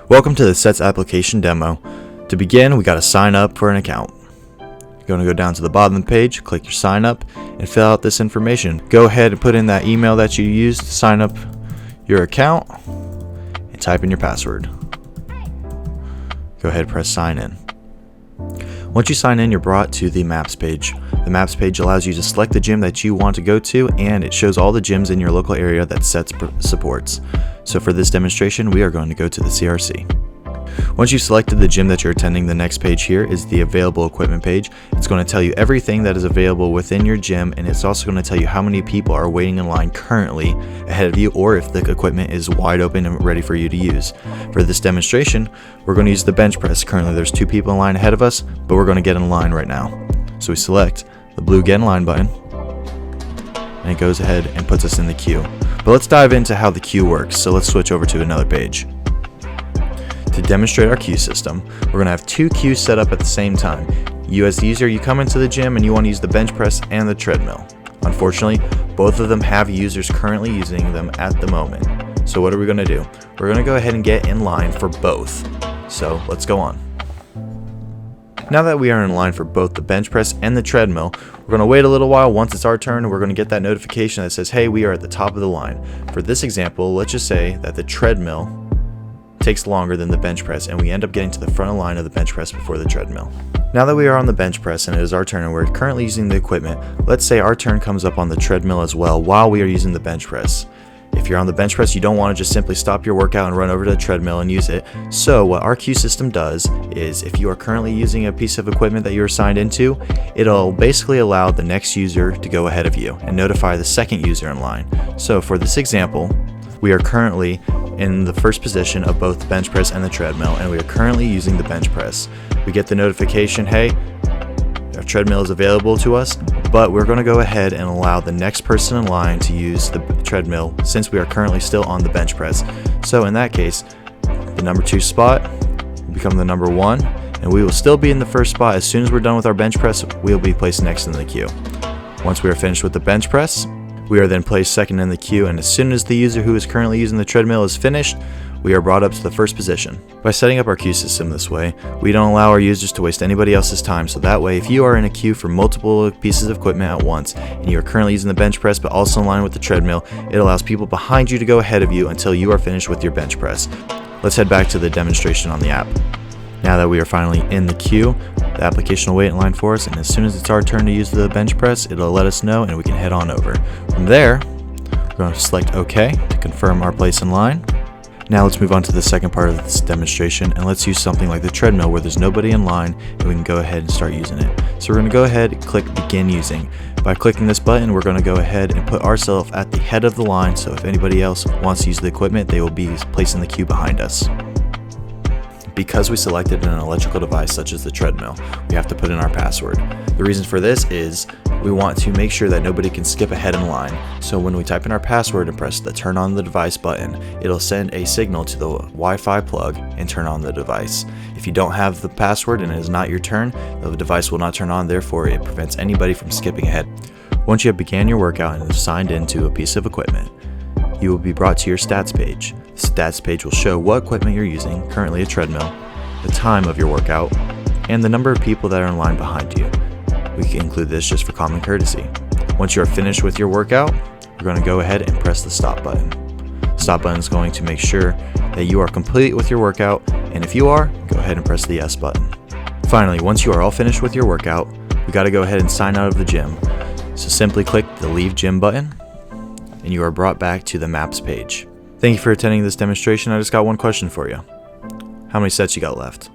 Welcome to the Sets application demo. To begin, we got to sign up for an account. You're going to go down to the bottom of the page, click your sign up, and fill out this information. Go ahead and put in that email that you used to sign up your account and type in your password. Go ahead and press sign in. Once you sign in, you're brought to the Maps page. The Maps page allows you to select the gym that you want to go to, and it shows all the gyms in your local area that Sets supports. So for this demonstration, we are going to go to the CRC. Once you've selected the gym that you're attending, the next page here is the available equipment page. It's going to tell you everything that is available within your gym, and it's also going to tell you how many people are waiting in line currently ahead of you, or if the equipment is wide open and ready for you to use. For this demonstration, we're going to use the bench press. Currently there's 2 people in line ahead of us, but we're going to get in line right now. So we select the blue Get in Line button, and it goes ahead and puts us in the queue. But let's dive into how the queue works. So let's switch over to another page. To demonstrate our queue system, we're going to have 2 queues set up at the same time. You as the user, you come into the gym and you want to use the bench press and the treadmill. Unfortunately, both of them have users currently using them at the moment. So what are we going to do? We're going to go ahead and get in line for both. So let's go on. Now that we are in line for both the bench press and the treadmill, we're going to wait a little while. Once it's our turn, we're going to get that notification that says, hey, we are at the top of the line. For this example, let's just say that the treadmill takes longer than the bench press, and we end up getting to the front of line of the bench press before the treadmill. Now that we are on the bench press and it is our turn and we're currently using the equipment, let's say our turn comes up on the treadmill as well while we are using the bench press. If you're on the bench press, you don't want to just simply stop your workout and run over to the treadmill and use it. So what our queue system does is, if you are currently using a piece of equipment that you're assigned into, it'll basically allow the next user to go ahead of you and notify the second user in line. So for this example, we are currently in the first position of both the bench press and the treadmill, and we are currently using the bench press. We get the notification, hey, our treadmill is available to us, but we're going to go ahead and allow the next person in line to use the treadmill since we are currently still on the bench press. So in that case, the number 2 spot will become the number 1, and we will still be in the first spot. As soon as we're done with our bench press, we'll be placed next in the queue. Once we are finished with the bench press, we are then placed second in the queue, and as soon as the user who is currently using the treadmill is finished, we are brought up to the first position. By setting up our queue system this way, we don't allow our users to waste anybody else's time, so that way if you are in a queue for multiple pieces of equipment at once, and you are currently using the bench press but also in line with the treadmill, it allows people behind you to go ahead of you until you are finished with your bench press. Let's head back to the demonstration on the app. Now that we are finally in the queue, the application will wait in line for us, and as soon as it's our turn to use the bench press, it'll let us know and we can head on over. From there, we're going to select OK to confirm our place in line. Now let's move on to the second part of this demonstration, and let's use something like the treadmill where there's nobody in line and we can go ahead and start using it. So we're going to go ahead and click begin using. By clicking this button, we're going to go ahead and put ourselves at the head of the line, so if anybody else wants to use the equipment, they will be placed in the queue behind us. Because we selected an electrical device such as the treadmill, we have to put in our password. The reason for this is we want to make sure that nobody can skip ahead in line. So when we type in our password and press the turn on the device button, it'll send a signal to the Wi-Fi plug and turn on the device. If you don't have the password and it is not your turn, the device will not turn on, therefore it prevents anybody from skipping ahead. Once you have began your workout and have signed into a piece of equipment, you will be brought to your stats page. The stats page will show what equipment you're using, currently a treadmill, the time of your workout, and the number of people that are in line behind you. We can include this just for common courtesy. Once you are finished with your workout, we're going to go ahead and press the stop button. The stop button is going to make sure that you are complete with your workout, and if you are, go ahead and press the yes button. Finally, once you are all finished with your workout, we got to go ahead and sign out of the gym. So simply click the leave gym button, and you are brought back to the Maps page. Thank you for attending this demonstration. I just got one question for you. How many sets you got left?